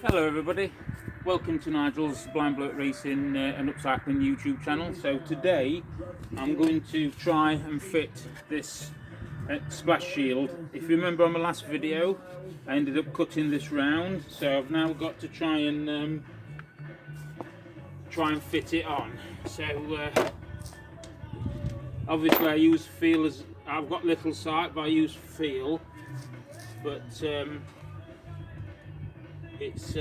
Hello everybody, welcome to Nigel's Blind Bloke Racing and Upcycling YouTube channel. So today I'm going to try and fit this splash shield. If you remember on my last video I ended up cutting this round, so I've now got to try and fit it on. So obviously I use feel, as I've got little sight, but I use feel, but it's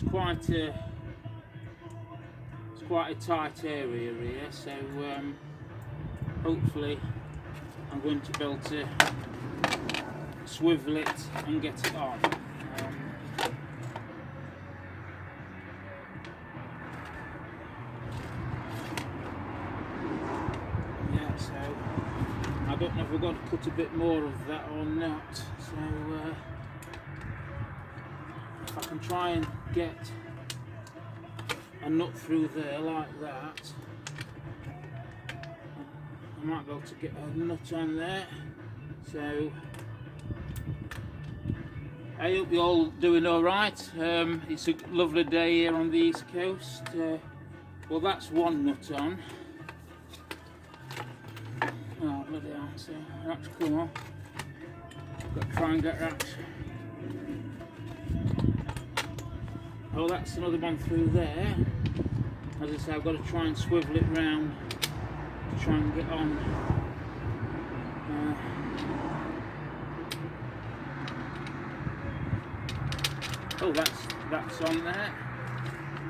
quite a tight area here, so hopefully I'm going to be able to swivel it and get it on. Yeah, so I don't know if we're going to cut a bit more of that or not, so if I can try and get a nut through there like that, I might be able to get a nut on there. So I hope you're all doing alright. It's a lovely day here on the East Coast. Well, that's one nut on. Oh bloody hell, so that's come off. Got to try and get that. Oh, that's another one through there. As I say, I've got to try and swivel it round to try and get on. Oh, that's on there.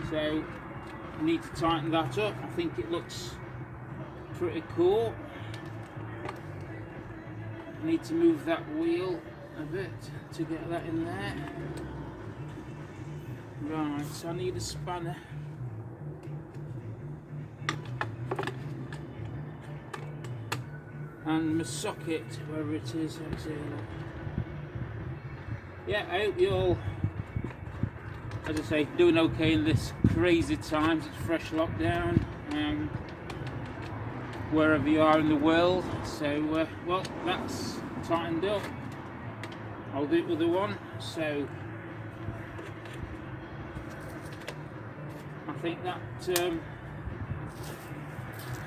So I need to tighten that up. I think it looks pretty cool. I need to move that wheel a bit to get that in there. Right, so I need a spanner. And my socket, wherever it is, let's see. Yeah, I hope you're all, as I say, doing okay in this crazy times. It's fresh lockdown, wherever you are in the world. So, well, that's tightened up. I'll do it with the one. So I think that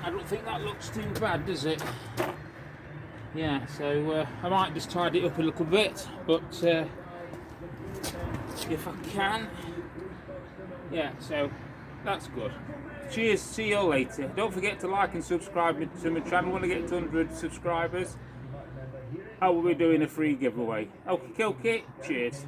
I don't think that looks too bad, does it? Yeah, so I might just tidy it up a little bit, but if I can, yeah, so that's good. Cheers, see you all later. Don't forget to like and subscribe to my channel. When I get to 100 subscribers, I will be doing a free giveaway. Okay, cheers.